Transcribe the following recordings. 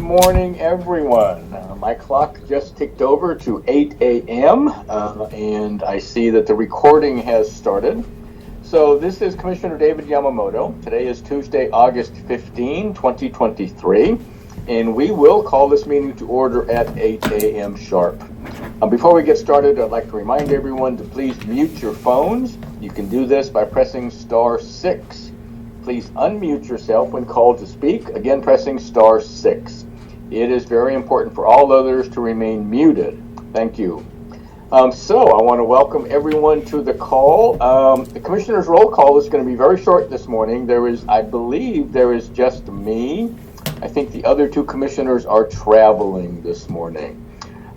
morning, everyone. My clock just ticked over to 8 a.m. And I see that the recording has started. So this is Commissioner David Yamamoto. Today is Tuesday, August 15, 2023, and we will call this meeting to order at 8 a.m. sharp. Before we get started, I'd like to remind everyone to please mute your phones. You can do this by pressing *6. Please unmute yourself when called to speak, again pressing *6. It is very important for all others to remain muted. Thank you. So I want to welcome everyone to the call. The Commissioner's roll call is going to be very short this morning. I believe there is just me. I think the other two commissioners are traveling this morning.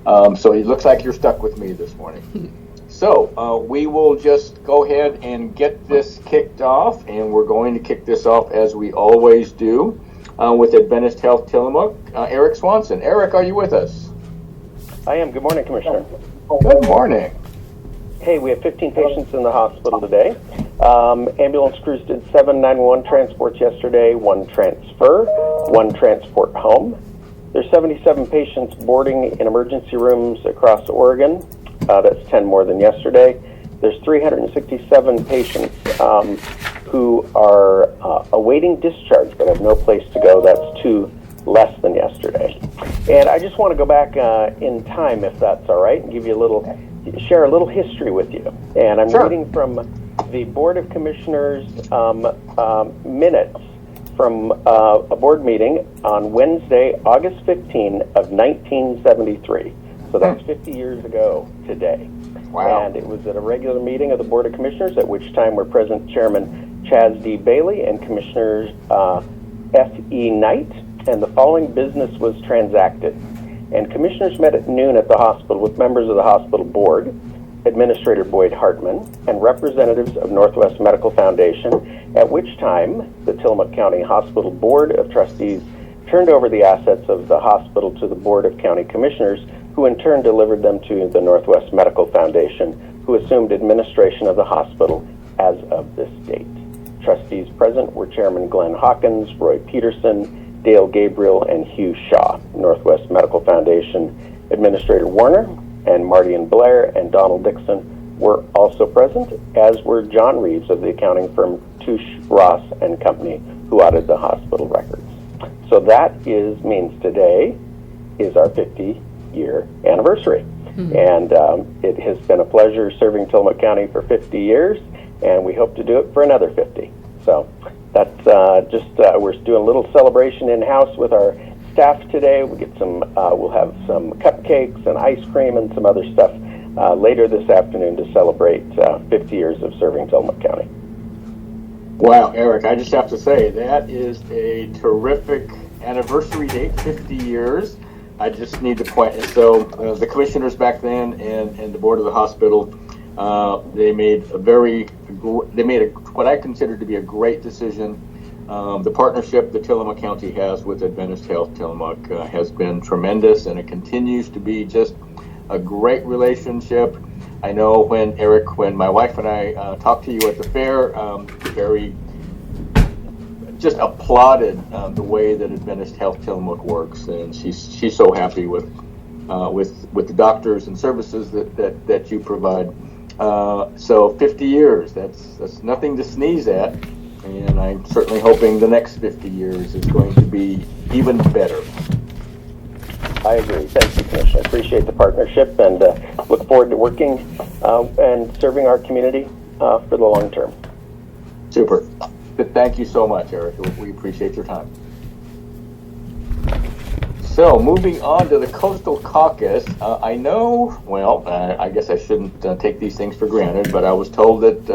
So it looks like you're stuck with me this morning. So we will just go ahead and get this kicked off, and we're going to kick this off as we always do with Adventist Health Tillamook. Eric Swanson. Eric, are you with us? I am. Good morning, Commissioner. Good morning. Hey, we have 15 patients in the hospital today. Ambulance crews did 7 911 transports yesterday, 1 transfer, 1 transport home. There's 77 patients boarding in emergency rooms across Oregon. That's 10 more than yesterday. There's 367 patients who are awaiting discharge but have no place to go. That's 2 less than yesterday. And I just want to go back in time, if that's all right, and share a little history with you. And I'm reading from the Board of Commissioners minutes from a board meeting on Wednesday, August 15 of 1973. So that's 50 years ago today. Wow. And it was at a regular meeting of the Board of Commissioners, at which time were present Chairman Chaz D. Bailey and Commissioners F.E. Knight, and the following business was transacted. And commissioners met at noon at the hospital with members of the hospital board, Administrator Boyd Hartman, and representatives of Northwest Medical Foundation, at which time the Tillamook County Hospital Board of Trustees turned over the assets of the hospital to the Board of County Commissioners, who in turn delivered them to the Northwest Medical Foundation, who assumed administration of the hospital as of this date. Trustees present were Chairman Glenn Hawkins, Roy Peterson, Dale Gabriel, and Hugh Shaw. Northwest Medical Foundation Administrator Warner and Marty and Blair and Donald Dixon were also present, as were John Reeves of the accounting firm Touche Ross and Company, who audited the hospital records. So that means today is our 50-year anniversary. Mm-hmm. And it has been a pleasure serving Tillamook County for 50 years, and we hope to do it for another 50. So that's we're doing a little celebration in-house with our staff today. We'll have some cupcakes and ice cream and some other stuff later this afternoon to celebrate 50 years of serving Tillamook County. Wow, Eric, I just have to say, that is a terrific anniversary date, 50 years. I just need to point, so the commissioners back then and the board of the hospital, they made what I consider to be a great decision. The partnership that Tillamook County has with Adventist Health Tillamook has been tremendous, and it continues to be just a great relationship. I know when my wife and I talked to you at the fair, very just applauded the way that Adventist Health Tillamook works, and she's so happy with the doctors and services that you provide. So 50 years, that's nothing to sneeze at, and I'm certainly hoping the next 50 years is going to be even better. I agree. Thank you, Commissioner. I appreciate the partnership and look forward to working and serving our community for the long term. Super. Thank you so much, Eric. We appreciate your time. So, moving on to the Coastal Caucus, I guess I shouldn't take these things for granted, but I was told that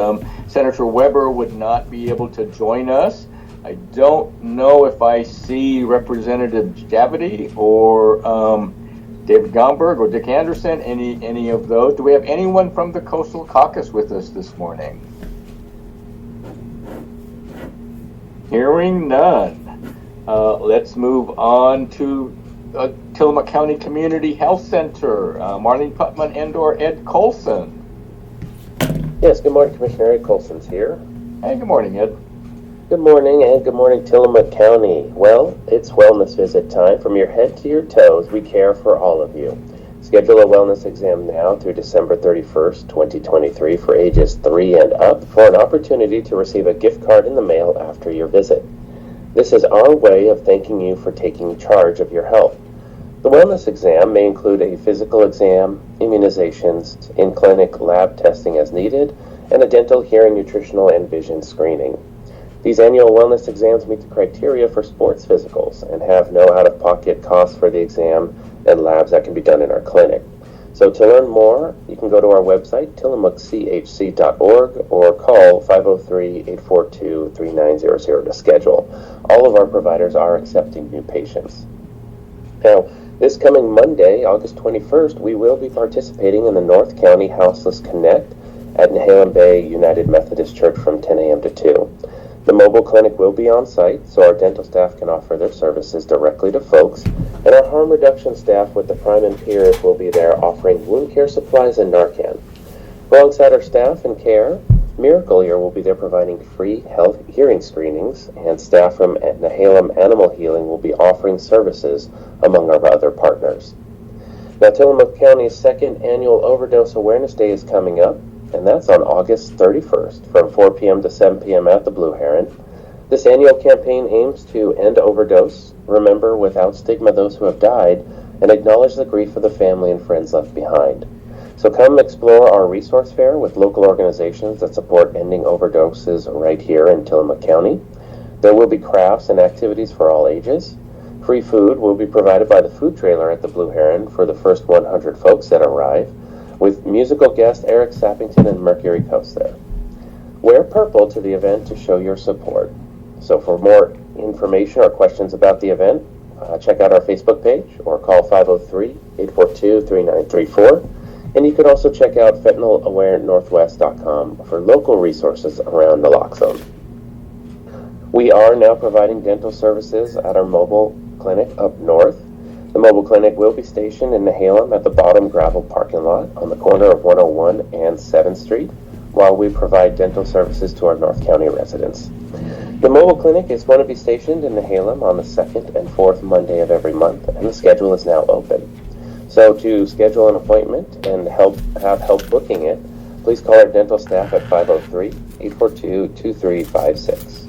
Senator Weber would not be able to join us. I don't know if I see Representative Javity or David Gomberg or Dick Anderson, any of those. Do we have anyone from the Coastal Caucus with us this morning? Hearing none. Let's move on to Tillamook County Community Health Center. Marlene Putman and/or Ed Colson. Yes, good morning, Commissioner. Ed Colson's here. Hey, good morning, Ed. Good morning, and good morning, Tillamook County. Well, it's wellness visit time. From your head to your toes, we care for all of you. Schedule a wellness exam now through December 31st, 2023 for ages 3 and up for an opportunity to receive a gift card in the mail after your visit. This is our way of thanking you for taking charge of your health. The wellness exam may include a physical exam, immunizations, in-clinic lab testing as needed, and a dental, hearing, nutritional, and vision screening. These annual wellness exams meet the criteria for sports physicals and have no out-of-pocket costs for the exam and labs that can be done in our clinic. So to learn more, you can go to our website, tillamookchc.org, or call 503-842-3900 to schedule. All of our providers are accepting new patients. Now, this coming Monday, August 21st, we will be participating in the North County Houseless Connect at Nehalem Bay United Methodist Church from 10 a.m. to 2. The mobile clinic will be on site, so our dental staff can offer their services directly to folks, and our harm reduction staff with the Prime and Peers will be there offering wound care supplies and Narcan. Alongside our staff and care, Miracle Ear will be there providing free health hearing screenings, and staff from Nehalem Animal Healing will be offering services among our other partners. Now, Tillamook County's second annual Overdose Awareness Day is coming up, and that's on August 31st from 4 p.m. to 7 p.m. at the Blue Heron. This annual campaign aims to end overdose, remember without stigma those who have died, and acknowledge the grief of the family and friends left behind. So come explore our resource fair with local organizations that support ending overdoses right here in Tillamook County. There will be crafts and activities for all ages. Free food will be provided by the food trailer at the Blue Heron for the first 100 folks that arrive, with musical guest Eric Sappington and Mercury Coast there. Wear purple to the event to show your support. So for more information or questions about the event, check out our Facebook page or call 503-842-3934. And you can also check out fentanylawarenorthwest.com for local resources around naloxone. We are now providing dental services at our mobile clinic up north. The mobile clinic will be stationed in Nehalem at the bottom gravel parking lot on the corner of 101 and 7th Street, while we provide dental services to our North County residents. The mobile clinic is going to be stationed in Nehalem on the 2nd and 4th Monday of every month, and the schedule is now open. So to schedule an appointment and have help booking it, please call our dental staff at 503-842-2356.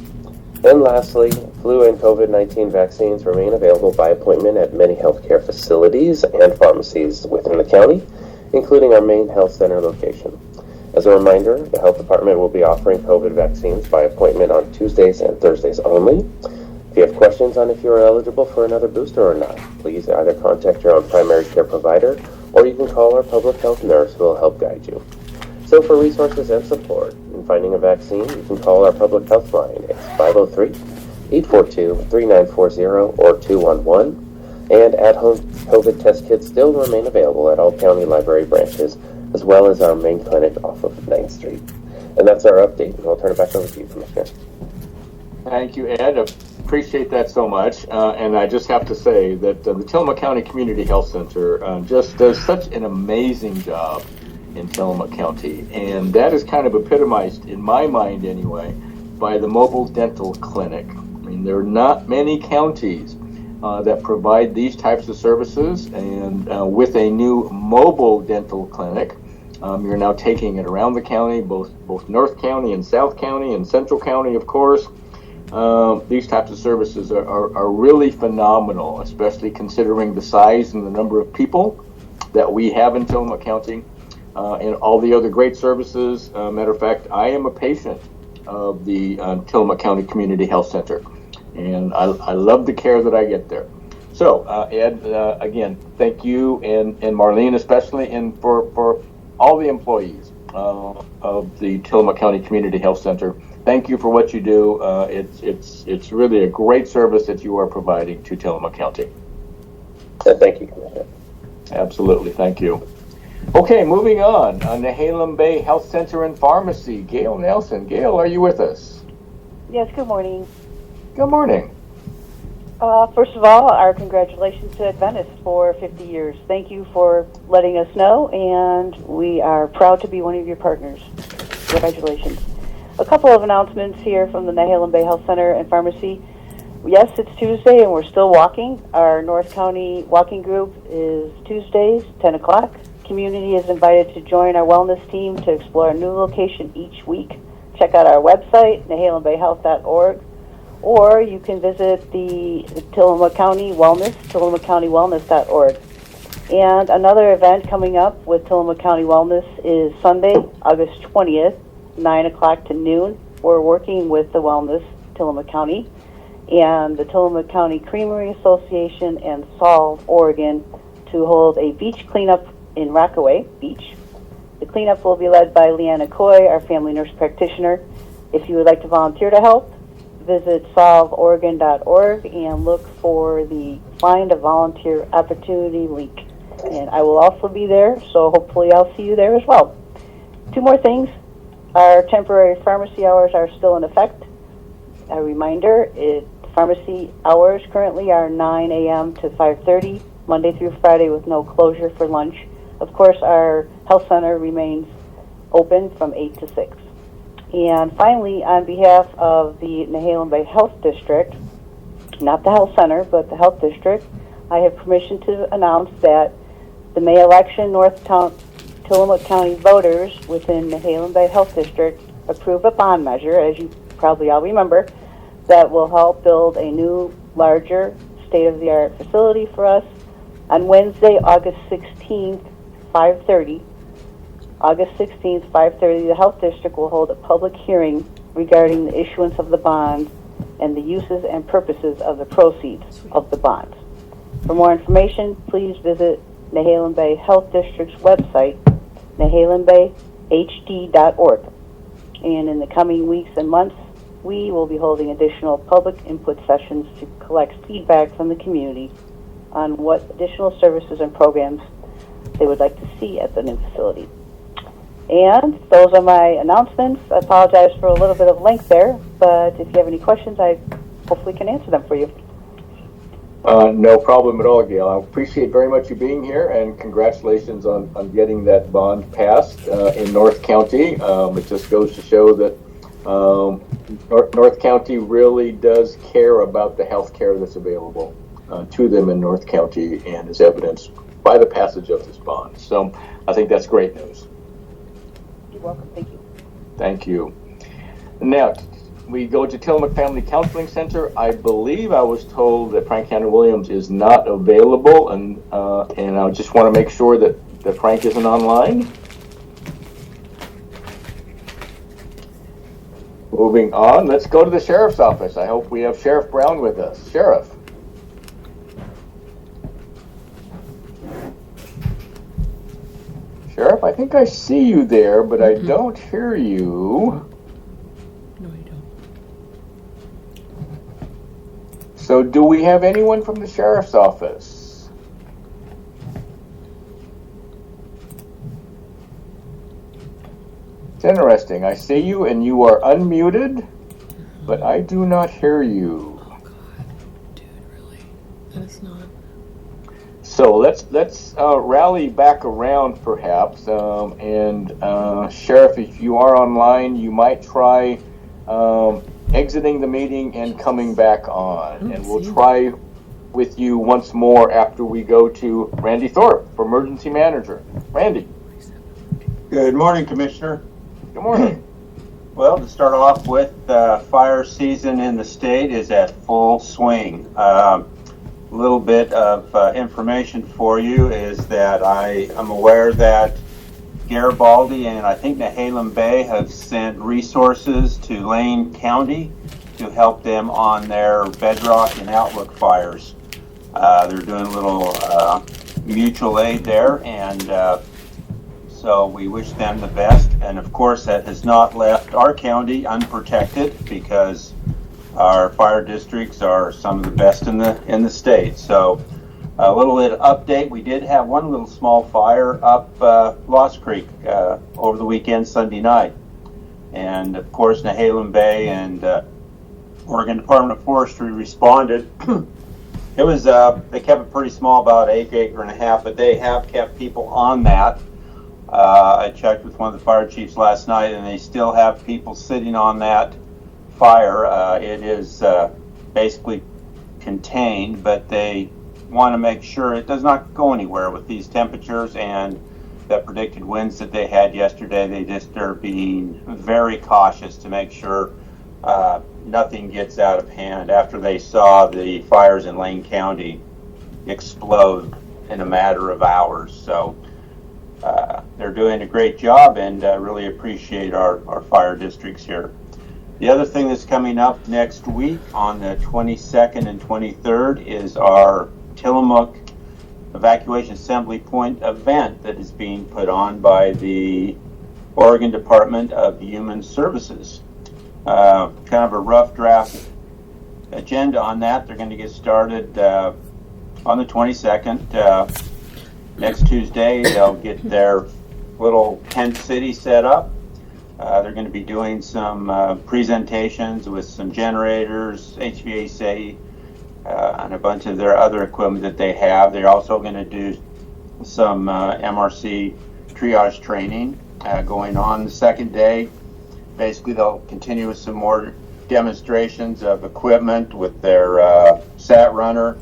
And lastly, flu and COVID-19 vaccines remain available by appointment at many healthcare facilities and pharmacies within the county, including our main health center location. As a reminder, the health department will be offering COVID vaccines by appointment on Tuesdays and Thursdays only. If you have questions on if you are eligible for another booster or not, please either contact your own primary care provider or you can call our public health nurse who will help guide you. So for resources and support in finding a vaccine, you can call our public health line. It's 503-842-3940 or 211. And at-home COVID test kits still remain available at all county library branches, as well as our main clinic off of 9th Street. And that's our update, and I'll turn it back over to you, Commissioner. Thank you, Ed. Appreciate that so much. And I just have to say that the Tillamook County Community Health Center just does such an amazing job in Tillamook County. And that is kind of epitomized, in my mind anyway, by the mobile dental clinic. I mean, there are not many counties that provide these types of services. And with a new mobile dental clinic, you're now taking it around the county, both North County and South County and Central County, of course. These types of services are really phenomenal, especially considering the size and the number of people that we have in Tillamook County, and all the other great services. Matter of fact, I am a patient of the Tillamook County Community Health Center, and I love the care that I get there. So, Ed, again, thank you, and Marlene especially, and for all the employees of the Tillamook County Community Health Center. Thank you for what you do. It's really a great service that you are providing to Tillamook County. Thank you, Commissioner. Absolutely, thank you. Okay, moving on. Nehalem Bay Health Center and Pharmacy. Gail Nelson. Gail, are you with us? Yes, good morning. Good morning. First of all, our congratulations to Adventist for 50 years. Thank you for letting us know, and we are proud to be one of your partners. Congratulations. a couple of announcements here from the Nehalem Bay Health Center and Pharmacy. Yes, it's Tuesday and we're still walking. Our North County walking group is Tuesdays, 10 o'clock. Community is invited to join our wellness team to explore a new location each week. Check out our website, nehalembayhealth.org, or you can visit the Tillamook County Wellness, tillamookcountywellness.org. And another event coming up with Tillamook County Wellness is Sunday, August 20th, 9 o'clock to noon. We're working with the Wellness Tillamook County and the Tillamook County Creamery Association and Solve, Oregon, to hold a beach cleanup in Rockaway Beach. The cleanup will be led by Leanna Coy, our family nurse practitioner. If you would like to volunteer to help, visit solveoregon.org and look for the Find a Volunteer Opportunity link. And I will also be there, so hopefully I'll see you there as well. Two more things. Our temporary pharmacy hours are still in effect. A reminder, pharmacy hours currently are 9 a.m. to 5:30, Monday through Friday with no closure for lunch. Of course, our health center remains open from 8 to 6. And finally, on behalf of the Nehalem Bay Health District, not the health center, but the health district, I have permission to announce that the May election, Tillamook County voters within the Nehalem Bay Health District approve a bond measure, as you probably all remember, that will help build a new, larger, state-of-the-art facility for us. On Wednesday, August 16th, 5:30, August 16th, 5:30, the Health District will hold a public hearing regarding the issuance of the bonds and the uses and purposes of the proceeds of the bonds. For more information, please visit Nehalem Bay Health District's website, nehalembayhd.org. And in the coming weeks and months, we will be holding additional public input sessions to collect feedback from the community on what additional services and programs they would like to see at the new facility. And those are my announcements. I apologize for a little bit of length there, but if you have any questions, I hopefully can answer them for you. No problem at all, Gail. I appreciate very much you being here, and congratulations on getting that bond passed in North County. It just goes to show that North County really does care about the health care that's available to them in North County, and is evidenced by the passage of this bond. So I think that's great news. You're welcome. Thank you. Thank you. Now, we go to Tillamook Family Counseling Center. I believe I was told that Frank Henry Williams is not available, and I just want to make sure that Frank isn't online. Moving on, let's go to the Sheriff's Office. I hope we have Sheriff Brown with us. Sheriff. Sheriff, I think I see you there, but I don't hear you. No, you don't. So do we have anyone from the Sheriff's Office? It's interesting. I see you and you are unmuted, but I do not hear you. Oh God, dude, really? That's not. So let's rally back around, perhaps, and Sheriff, if you are online, you might try exiting the meeting and coming back on, and we'll try with you once more after we go to Randy Thorpe, for Emergency Manager. Randy. Good morning, Commissioner. Good morning. Well, to start off with, fire season in the state is at full swing. A little bit of information for you is that I am aware that Garibaldi and I think Nehalem Bay have sent resources to Lane County to help them on their Bedrock and Outlook fires. They're doing a little mutual aid there, and so we wish them the best. And of course, that has not left our county unprotected, because our fire districts are some of the best in the state. So a little bit of update. We did have one little small fire up Lost Creek over the weekend, Sunday night. And of course, Nehalem Bay and Oregon Department of Forestry responded. It was, they kept it pretty small, about 1.5 acres, but they have kept people on that. I checked with one of the fire chiefs last night, and they still have people sitting on that fire. It is basically contained, but they want to make sure it does not go anywhere with these temperatures and the predicted winds that they had yesterday. They just are being very cautious to make sure nothing gets out of hand after they saw the fires in Lane County explode in a matter of hours. So they're doing a great job, and really appreciate our fire districts here. The other thing that's coming up next week on the 22nd and 23rd is our Tillamook Evacuation Assembly Point event that is being put on by the Oregon Department of Human Services. Kind of a rough draft agenda on that. They're going to get started on the 22nd. Next Tuesday, they'll get their little tent city set up. They're going to be doing some presentations with some generators, HVAC, and a bunch of their other equipment that they have. They're also going to do some MRC triage training going on the second day. Basically, they'll continue with some more demonstrations of equipment with their SAT runner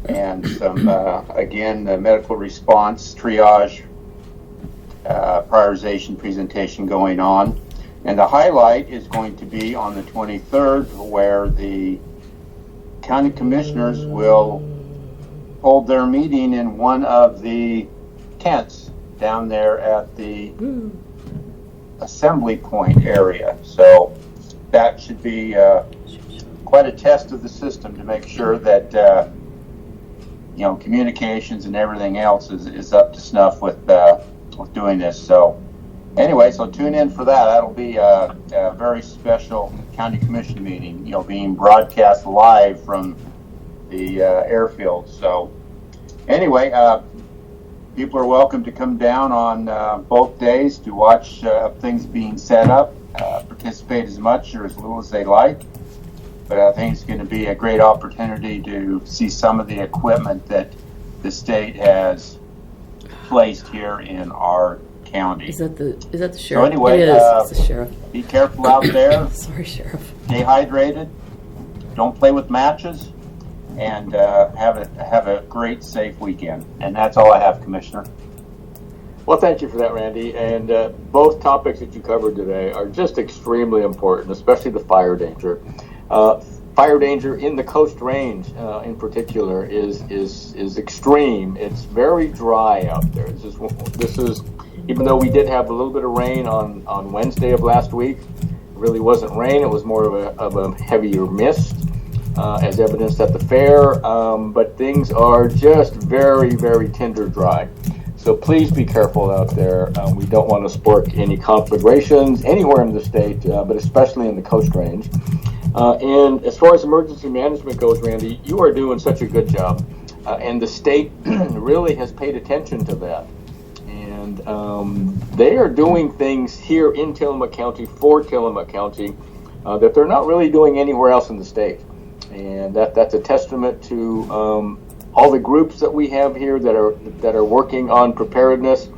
and some, again, the medical response triage prioritization presentation going on. And the highlight is going to be on the 23rd, where the county commissioners will hold their meeting in one of the tents down there at the assembly point area. So that should be quite a test of the system to make sure that communications and everything else is up to snuff with doing this. So anyway, so tune in for that. That'll be a very special county commission meeting, being broadcast live from the airfield. So anyway, people are welcome to come down on both days to watch things being set up, participate as much or as little as they like. But I think it's going to be a great opportunity to see some of the equipment that the state has placed here in our county. Is that the sheriff? So anyway, it is. It's the sheriff. Be careful out there. Sorry, sheriff. Stay hydrated. Don't play with matches, and have a great, safe weekend. And that's all I have, Commissioner. Well, thank you for that, Randy. And both topics that you covered today are just extremely important, especially the fire danger. Fire danger in the Coast Range, in particular, is extreme. It's very dry out there. This is, even though we did have a little bit of rain on Wednesday of last week, it really wasn't rain. It was more of a heavier mist, as evidenced at the fair. But things are just very, very tinder dry. So please be careful out there. We don't want to spark any conflagrations anywhere in the state, but especially in the Coast Range. And as far as emergency management goes, Randy, you are doing such a good job. And the state really has paid attention to that. And they are doing things here in Tillamook County for Tillamook County that they're not really doing anywhere else in the state. And that's a testament to all the groups that we have here that are working on preparedness.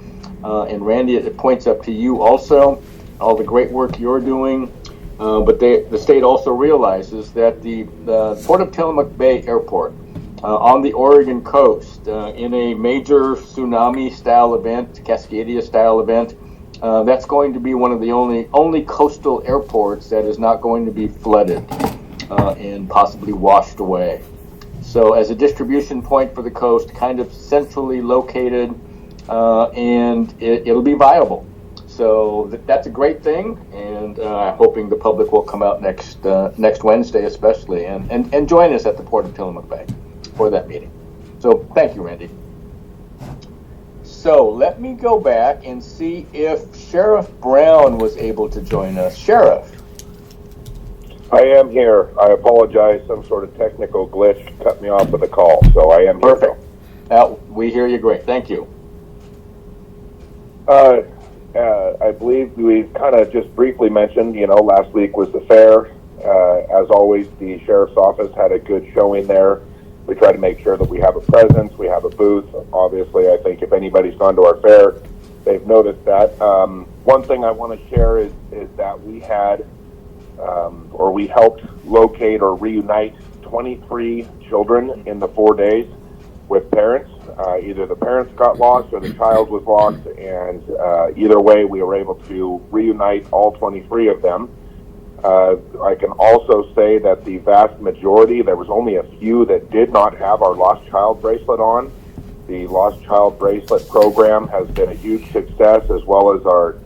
And Randy, it points up to you also, all the great work you're doing. But the state also realizes that the Port of Tillamook Bay Airport on the Oregon coast, in a major tsunami-style event, Cascadia-style event, that's going to be one of the only coastal airports that is not going to be flooded and possibly washed away. So as a distribution point for the coast, kind of centrally located, and it'll be viable. So that's a great thing, and hoping the public will come out next Wednesday especially, and join us at the Port of Tillamook Bay for that meeting. So thank you, Randy. So let me go back and see if Sheriff Brown was able to join us. Sheriff. I am here. I apologize. Some sort of technical glitch cut me off of the call, so I am here. Perfect. We hear you great. Thank you. I believe we kind of just briefly mentioned, last week was the fair. As always, the Sheriff's Office had a good showing there. We try to make sure that we have a presence, we have a booth. Obviously, I think if anybody's gone to our fair, they've noticed that. One thing I want to share is that we had, or we helped locate or reunite 23 children in the 4 days with parents. Either the parents got lost or the child was lost, and either way, we were able to reunite all 23 of them. I can also say that the vast majority, there was only a few that did not have our Lost Child bracelet on. The Lost Child bracelet program has been a huge success, as well as our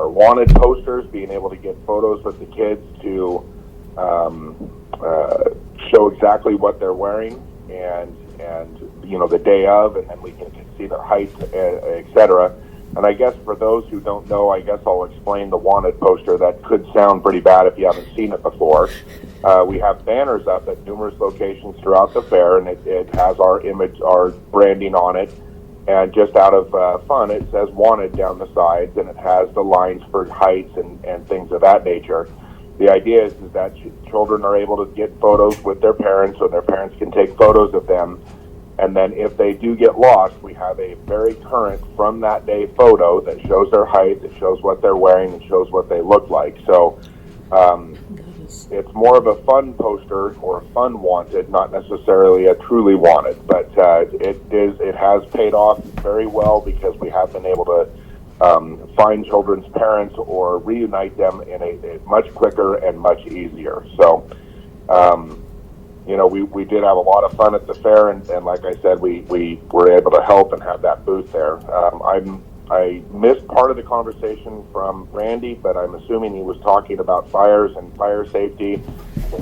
wanted posters, being able to get photos with the kids to show exactly what they're wearing and the day of, and then we can see their height, etc. And I guess for those who don't know, I guess I'll explain the wanted poster. That could sound pretty bad if you haven't seen it before. We have banners up at numerous locations throughout the fair, and it has our image, our branding on it. And just out of fun, it says wanted down the sides, and it has the lines for heights and things of that nature. The idea is that children are able to get photos with their parents, so their parents can take photos of them. And then if they do get lost, we have a very current from that day photo that shows their height, that shows what they're wearing, and shows what they look like. So it's more of a fun poster or a fun wanted, not necessarily a truly wanted. But it has paid off very well because we have been able to find children's parents or reunite them in a much quicker and much easier. So, we did have a lot of fun at the fair, and like I said, we were able to help and have that booth there. I missed part of the conversation from Randy, but I'm assuming he was talking about fires and fire safety.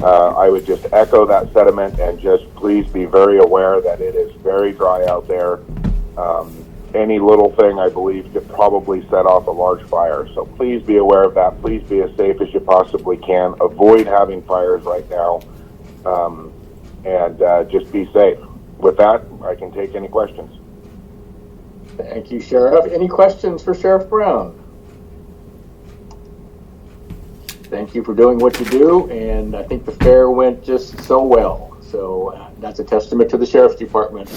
I would just echo that sentiment and just please be very aware that it is very dry out there. Any little thing, I believe, could probably set off a large fire. So please be aware of that. Please be as safe as you possibly can. Avoid having fires right now, and just be safe. With that, I can take any questions. Thank you, Sheriff. Any questions for Sheriff Brown? Thank you for doing what you do, and I think the fair went just so well. So that's a testament to the Sheriff's Department.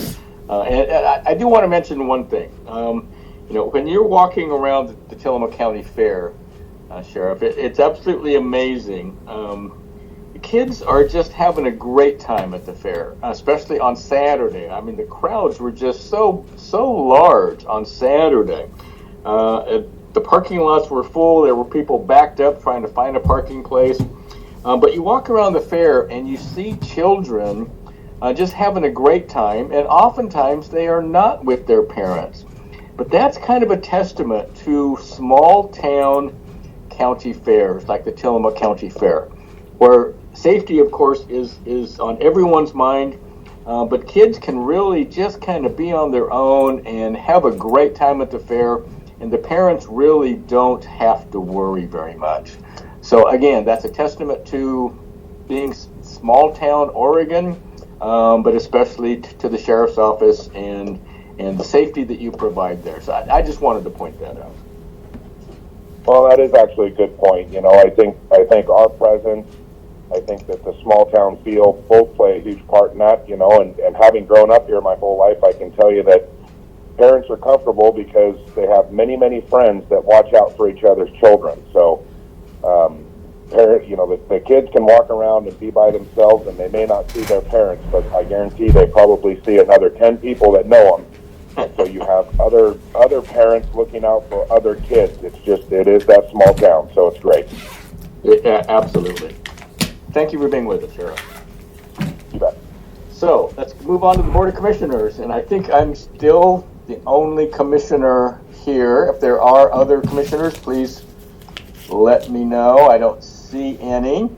And I do want to mention one thing. When you're walking around the Tillamook County Fair, Sheriff, it's absolutely amazing. The kids are just having a great time at the fair, especially on Saturday. I mean, the crowds were just so large on Saturday. The parking lots were full. There were people backed up trying to find a parking place. But you walk around the fair and you see children just having a great time, and oftentimes they are not with their parents. But that's kind of a testament to small town county fairs like the Tillamook County Fair, where safety, of course, is on everyone's mind, but kids can really just kind of be on their own and have a great time at the fair, and the parents really don't have to worry very much. So again, that's a testament to being small town Oregon, but especially to the Sheriff's Office and the safety that you provide there. So I just wanted to point that out. Well, that is actually a good point. I think our presence, I think that the small town feel both play a huge part in that, and having grown up here my whole life, I can tell you that parents are comfortable because they have many, many friends that watch out for each other's children. So, the kids can walk around and be by themselves, and they may not see their parents, but I guarantee they probably see another 10 people that know them. And so you have other parents looking out for other kids. It is that small town, so it's great. Yeah, absolutely. Thank you for being with us, Sheriff. You bet. So let's move on to the Board of Commissioners, and I think I'm still the only commissioner here. If there are other commissioners, please let me know. I don't see any.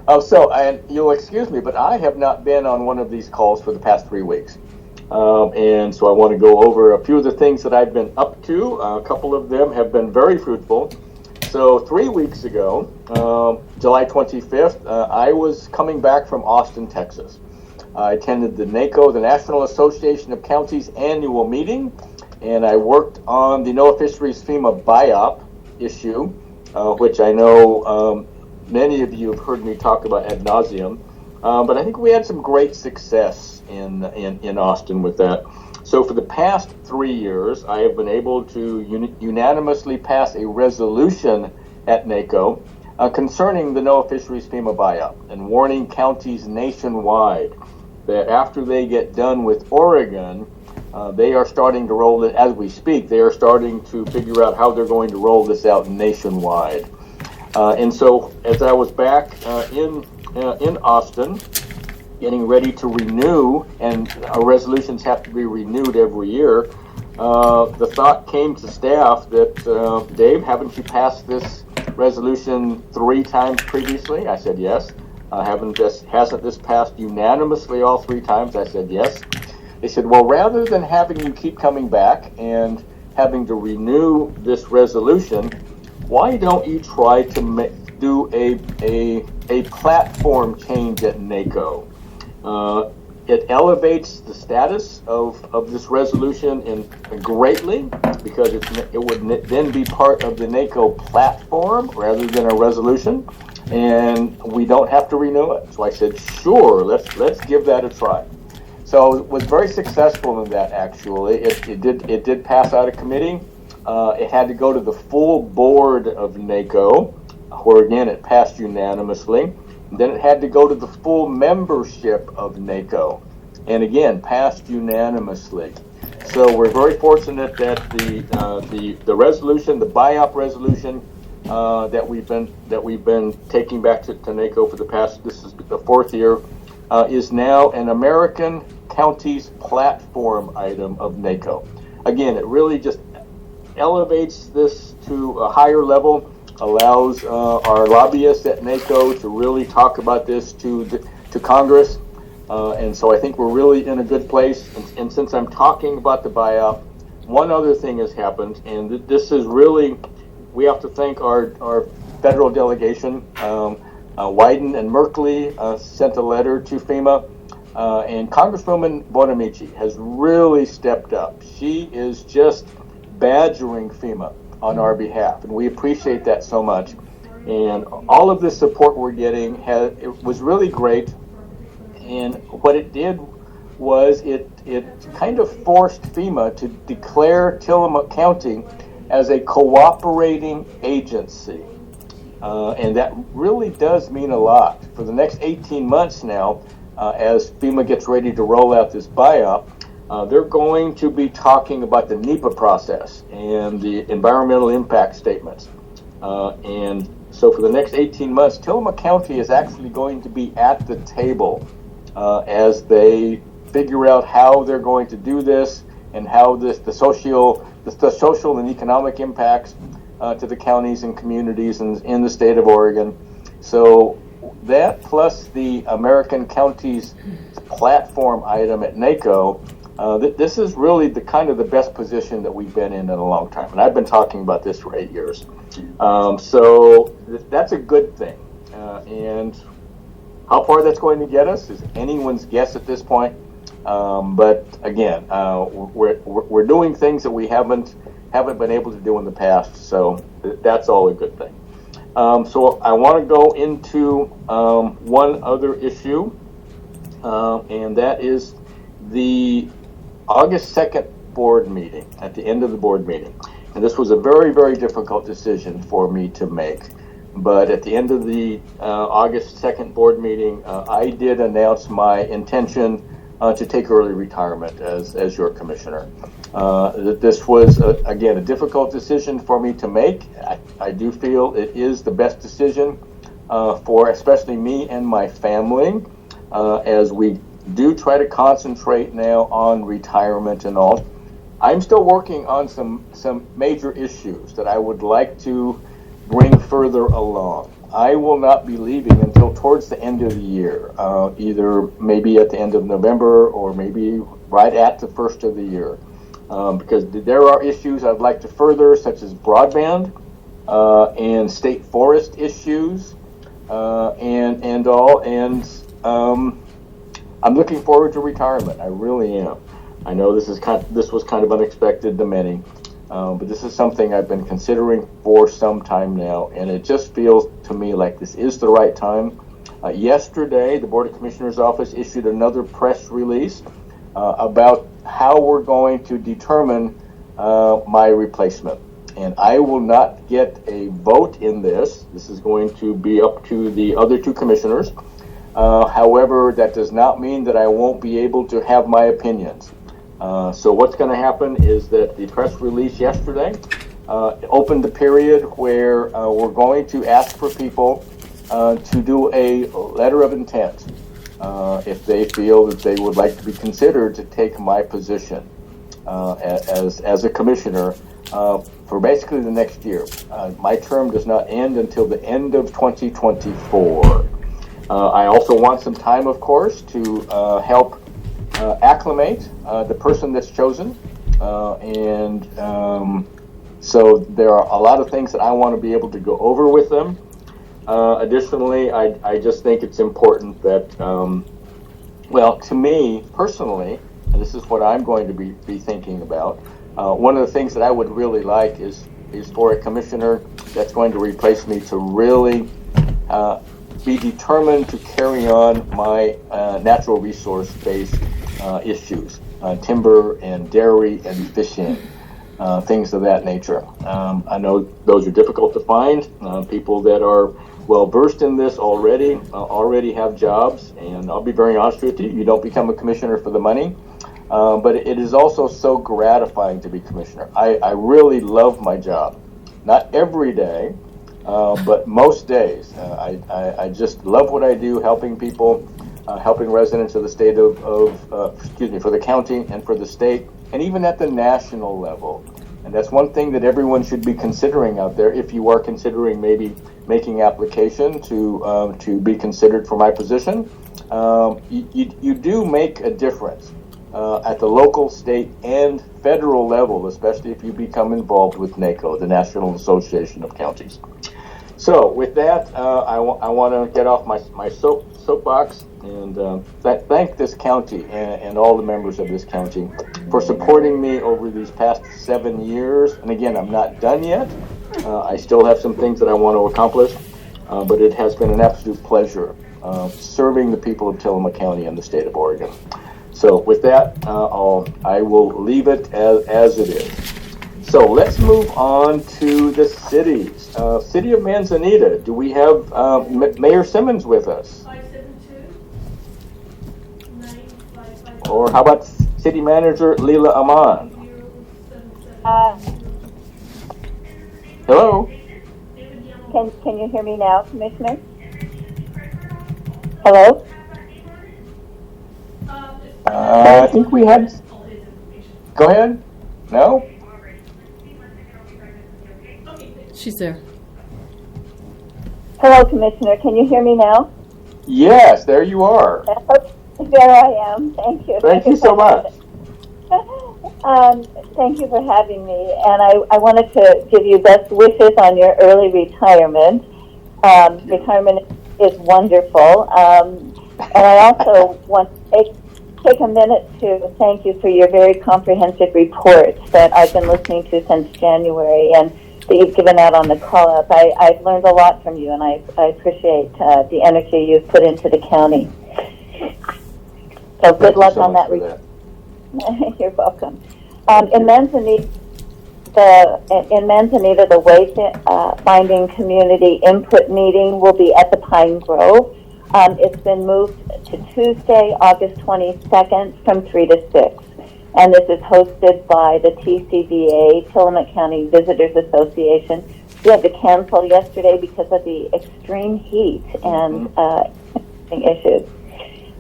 And you'll excuse me, but I have not been on one of these calls for the past 3 weeks. And so I want to go over a few of the things that I've been up to. A couple of them have been very fruitful. So 3 weeks ago, July 25th, I was coming back from Austin, Texas. I attended the NACO, the National Association of Counties annual meeting, and I worked on the NOAA Fisheries FEMA BIOP issue, which I know many of you have heard me talk about ad nauseum. But I think we had some great success in Austin with that. So for the past 3 years, I have been able to unanimously pass a resolution at NACO concerning the NOAA Fisheries FEMA buyout and warning counties nationwide that after they get done with Oregon, they are starting to roll it as we speak. They are starting to figure out how they're going to roll this out nationwide. And so as I was back in Austin, getting ready to renew, and our resolutions have to be renewed every year, the thought came to staff that, Dave, haven't you passed this resolution 3 times previously? I said yes. Hasn't this passed unanimously all 3 times? I said yes. They said, well, rather than having you keep coming back and having to renew this resolution, why don't you try to do a platform change at NACO? It elevates the status of this resolution greatly because it would then be part of the NACO platform rather than a resolution, and we don't have to renew it. So I said, sure, let's give that a try. So it was very successful in that. Actually, it did pass out of committee. It had to go to the full board of NACO, where again it passed unanimously. Then it had to go to the full membership of NACO, and again passed unanimously. So we're very fortunate that the resolution, the buyout resolution that we've been taking back to NACO for the past, this is the 4th year, is now an American Counties platform item of NACO. Again, it really just elevates this to a higher level, allows our lobbyists at NACO to really talk about this to Congress, and so I think we're really in a good place. And since I'm talking about the buyout, one other thing has happened, and this is really, we have to thank our federal delegation. Wyden and Merkley sent a letter to FEMA, and Congresswoman Bonamici has really stepped up. She is just badgering FEMA on our behalf, and we appreciate that so much. And all of this support we're getting it was really great. And what it did was it kind of forced FEMA to declare Tillamook County as a cooperating agency. And that really does mean a lot. For the next 18 months now, as FEMA gets ready to roll out this buyout, they're going to be talking about the NEPA process and the environmental impact statements. And so for the next 18 months, Tillamook County is actually going to be at the table as they figure out how they're going to do this and how the social and economic impacts to the counties and communities in the state of Oregon. So that plus the American Counties platform item at NACO, this is really the kind of the best position that we've been in a long time. And I've been talking about this for 8 years. So that's a good thing. And how far that's going to get us is anyone's guess at this point. But again, we're doing things that we haven't been able to do in the past, so that's all a good thing. So I want to go into one other issue, and that is the August 2nd board meeting, at the end of the board meeting. And this was a very, very difficult decision for me to make. But at the end of the August 2nd board meeting, I did announce my intention to take early retirement as your commissioner. This was, again, a difficult decision for me to make. I do feel it is the best decision for especially me and my family as we do try to concentrate now on retirement and all. I'm still working on some major issues that I would like to bring further along. I will not be leaving until towards the end of the year, either maybe at the end of November or maybe right at the first of the year, because there are issues I'd like to further, such as broadband and state forest issues and all. And I'm looking forward to retirement. I really am. I know this was kind of unexpected to many. But this is something I've been considering for some time now, and it just feels to me like this is the right time. Yesterday, the Board of Commissioners office issued another press release about how we're going to determine my replacement. And I will not get a vote in this. This is going to be up to the other two commissioners. However, that does not mean that I won't be able to have my opinions. So what's going to happen is that the press release yesterday opened the period where we're going to ask for people to do a letter of intent if they feel that they would like to be considered to take my position as a commissioner for basically the next year. My term does not end until the end of 2024. I also want some time, of course, to help acclimate the person that's chosen. So there are a lot of things that I want to be able to go over with them. Additionally, I just think it's important that, well, to me personally, and this is what I'm going to be thinking about, one of the things that I would really like is for a commissioner that's going to replace me to really be determined to carry on my natural resource-based issues, timber and dairy and fishing, things of that nature. I know those are difficult to find. People that are well versed in this already have jobs, and I'll be very honest with you, you don't become a commissioner for the money. But it is also so gratifying to be commissioner. I really love my job. Not every day, but most days. I just love what I do, helping people, helping residents of the state for the county and for the state, and even at the national level. And that's one thing that everyone should be considering out there if you are considering maybe making application to be considered for my position. You do make a difference. At the local, state, and federal level, especially if you become involved with NACO, the National Association of Counties. So with that, I want to get off my soapbox and thank this county and all the members of this county for supporting me over these past 7 years. And again, I'm not done yet. I still have some things that I want to accomplish, but it has been an absolute pleasure serving the people of Tillamook County and the state of Oregon. So with that, I will leave it as it is. So let's move on to the cities. City of Manzanita, do we have Mayor Simmons with us? 572-955. Or how about City Manager Leila Aman? Hello? Can you hear me now, Commissioner? Hello? I think we had... Go ahead. No? She's there. Hello, Commissioner. Can you hear me now? Yes, there you are. There I am. Thank you. Thank you so much. Thank you for having me. And I wanted to give you best wishes on your early retirement. Retirement is wonderful. And I also want to take a minute to thank you for your very comprehensive reports that I've been listening to since January and that you've given out on the call-up. I've learned a lot from you, and I appreciate the energy you've put into the county. So good luck on that. You're welcome. In Manzanita, the Wayfinding Community Input Meeting will be at the Pine Grove. It's been moved to Tuesday, August 22nd from 3 to 6. And this is hosted by the TCVA, Tillamook County Visitors Association. We had to cancel yesterday because of the extreme heat and issues.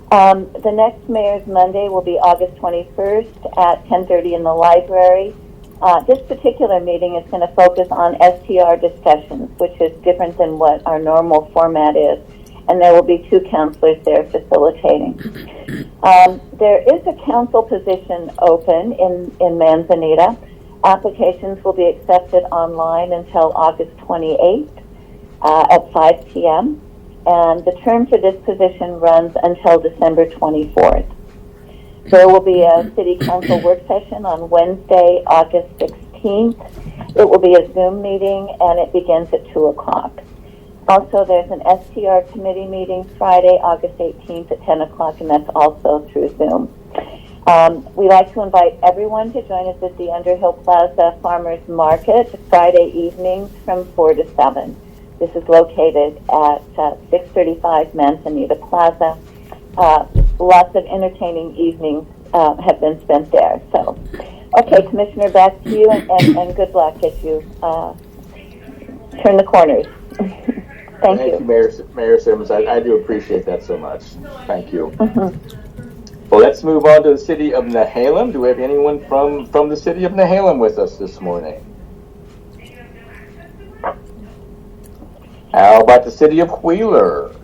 The next Mayor's Monday will be August 21st at 10:30 in the library. This particular meeting is going to focus on STR discussions, which is different than what our normal format is. And there will be 2 counselors there facilitating. There is a council position open in Manzanita. Applications will be accepted online until August 28th at 5 p.m. And the term for this position runs until December 24th. There will be a City Council work session on Wednesday, August 16th. It will be a Zoom meeting, and it begins at 2 o'clock. Also, there's an STR committee meeting Friday, August 18th at 10 o'clock, and that's also through Zoom. We'd like to invite everyone to join us at the Underhill Plaza Farmers Market Friday evenings from 4 to 7. This is located at 635 Manzanita Plaza. Lots of entertaining evenings have been spent there. So, okay, Commissioner, back to you, and good luck as you turn the corners. Thank you. Mayor Simmons. I do appreciate that so much. Thank you. Well, let's move on to the city of Nehalem. Do we have anyone from the city of Nehalem with us this morning? How about the city of Wheeler?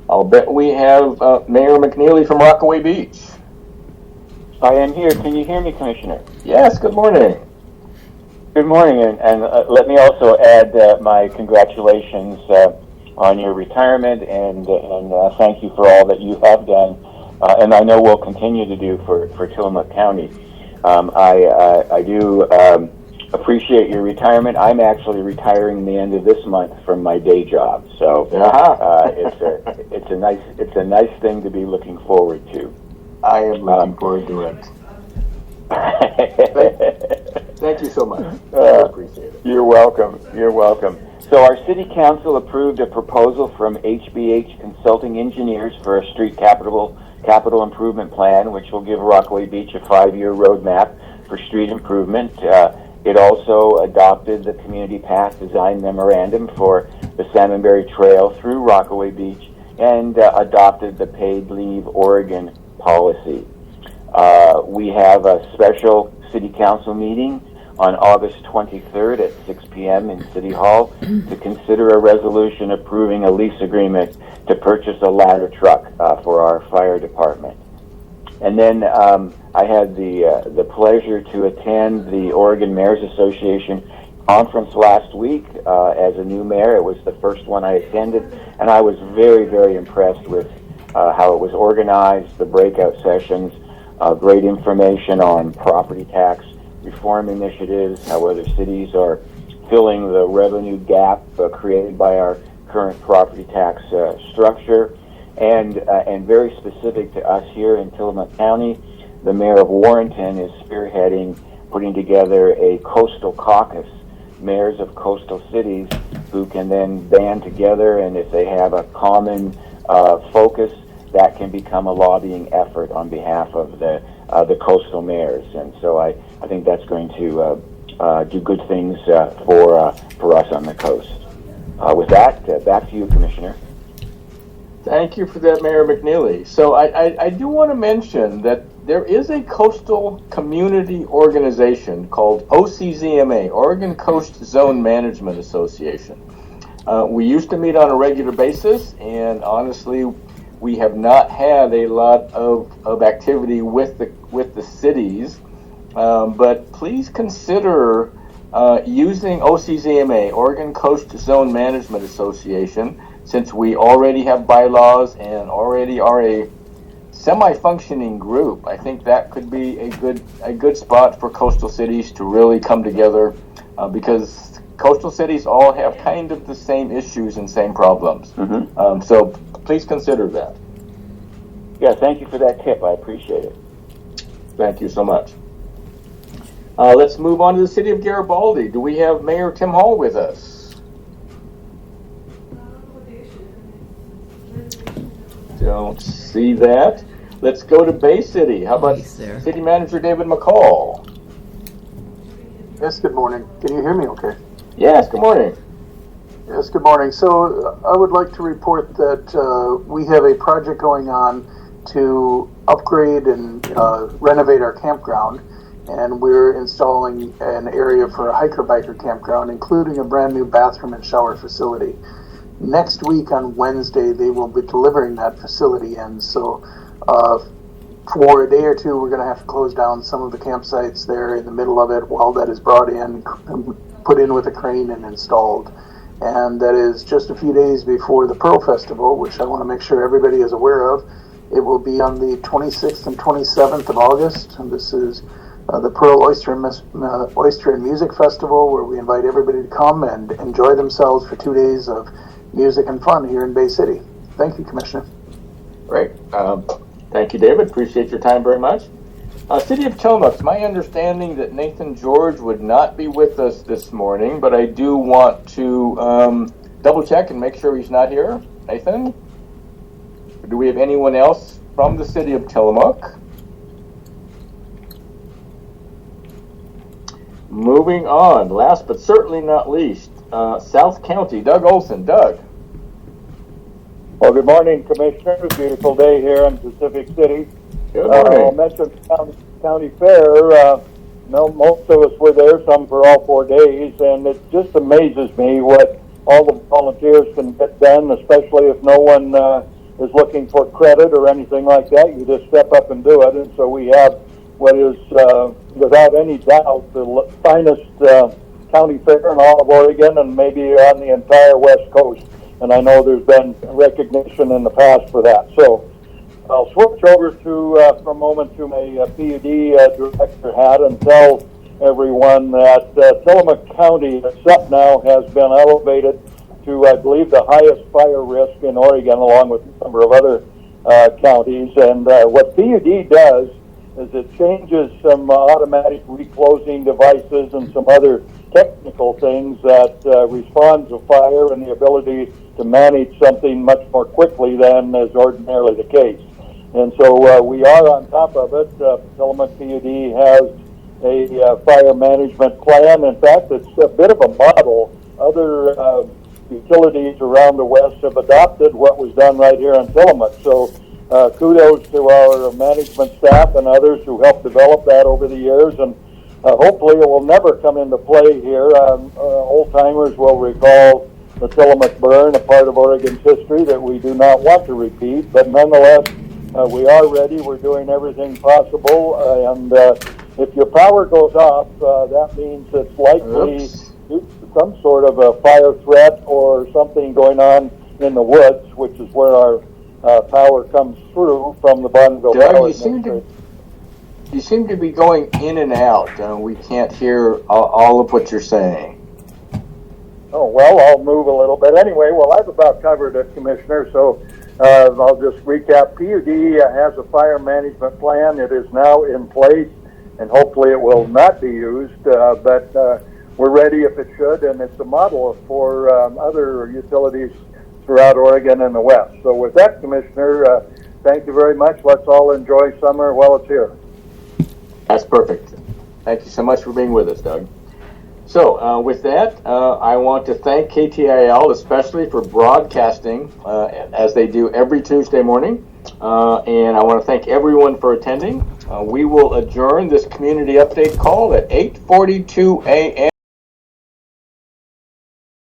I'll bet we have Mayor McNeely from Rockaway Beach. I am here. Can you hear me, Commissioner? Yes, good morning. Good morning, and let me also add my congratulations on your retirement, and thank you for all that you have done, and I know will continue to do for Tillamook County. I do appreciate your retirement. I'm actually retiring the end of this month from my day job, so it's a nice thing to be looking forward to. I am looking forward to it. Thank you so much. I appreciate it. You're welcome. You're welcome. So our City Council approved a proposal from HBH Consulting Engineers for a street capital improvement plan, which will give Rockaway Beach a 5-year roadmap for street improvement. It also adopted the Community Path Design Memorandum for the Salmonberry Trail through Rockaway Beach and adopted the Paid Leave Oregon policy. We have a special City Council meeting on August 23rd at 6 p.m. in City Hall to consider a resolution approving a lease agreement to purchase a ladder truck for our fire department. And then I had the pleasure to attend the Oregon Mayors Association conference last week as a new mayor. It was the first one I attended, and I was very, very impressed with how it was organized, the breakout sessions, great information on property tax reform initiatives, how other cities are filling the revenue gap created by our current property tax structure, and very specific to us here in Tillamook County, the mayor of Warrenton is spearheading putting together a coastal caucus, mayors of coastal cities who can then band together, and if they have a common focus, that can become a lobbying effort on behalf of the coastal mayors. And so I think that's going to do good things for us on the coast. With that, back to you, Commissioner. Thank you for that, Mayor McNeely. So I do want to mention that there is a coastal community organization called OCZMA, Oregon Coast Zone Management Association. We used to meet on a regular basis, and honestly, we have not had a lot of activity with the cities, but please consider using OCZMA, Oregon Coast Zone Management Association, since we already have bylaws and already are a semi-functioning group. I think that could be a good spot for coastal cities to really come together, because coastal cities all have kind of the same issues and same problems. Mm-hmm. So please consider that. Yeah, thank you for that tip. I appreciate it. Thank you so much. Let's move on to the city of Garibaldi. Do we have Mayor Tim Hall with us? Don't see that. Let's go to Bay City. How about City Manager David McCall? Yes, good morning. Can you hear me okay? Yes, good morning. Yes, good morning. So I would like to report that we have a project going on to upgrade and renovate our campground, and we're installing an area for a hiker-biker campground, including a brand new bathroom and shower facility. Next week on Wednesday, they will be delivering that facility in, so for a day or two, we're going to have to close down some of the campsites there in the middle of it while that is brought in, put in with a crane and installed. And that is just a few days before the Pearl Festival, which I want to make sure everybody is aware of. It will be on the 26th and 27th of August, and this is the Pearl Oyster and Music Festival, where we invite everybody to come and enjoy themselves for 2 days of music and fun here in Bay City. Thank you, Commissioner. Great. Thank you, David. Appreciate your time very much. City of Tillamook, it's my understanding that Nathan George would not be with us this morning, but I do want to double check and make sure he's not here. Nathan? Do we have anyone else from the City of Tillamook? Moving on, last but certainly not least, South County, Doug Olson. Doug. Well, good morning, Commissioners. Beautiful day here in Pacific City. Good morning. I'll mention County Fair. Most of us were there, some for all 4 days, and it just amazes me what all the volunteers can get done, especially if no one is looking for credit or anything like that. You just step up and do it, and so we have what is, without any doubt, the finest county fair in all of Oregon and maybe on the entire West Coast. And I know there's been recognition in the past for that. So I'll switch over to, for a moment, to my PUD director hat and tell everyone that Tillamook County itself now has been elevated to, I believe, the highest fire risk in Oregon, along with a number of other counties. And what PUD does is it changes some automatic reclosing devices and some other technical things that respond to fire and the ability to manage something much more quickly than is ordinarily the case. And so we are on top of it. Tillamook PUD has a fire management plan. In fact, it's a bit of a model. Other utilities around the West have adopted what was done right here in Tillamook. So kudos to our management staff and others who helped develop that over the years, and hopefully it will never come into play here. Old timers will recall the Tillamook burn, a part of Oregon's history that we do not want to repeat, but nonetheless, we are ready. We're doing everything possible, and if your power goes off, that means it's likely some sort of a fire threat or something going on in the woods, which is where our power comes through from the Bonneville Power Administration. You seem to be going in and out. We can't hear all of what you're saying. Oh, well, I'll move a little bit. Anyway, well, I've about covered it, Commissioner, so I'll just recap. PUD has a fire management plan. It is now in place, and hopefully it will not be used, but we're ready if it should, and it's a model for other utilities throughout Oregon and the West. So with that, Commissioner, thank you very much. Let's all enjoy summer while it's here. That's perfect. Thank you so much for being with us, Doug. So with that, I want to thank KTIL especially for broadcasting as they do every Tuesday morning. And I want to thank everyone for attending. We will adjourn this community update call at 8:42 a.m.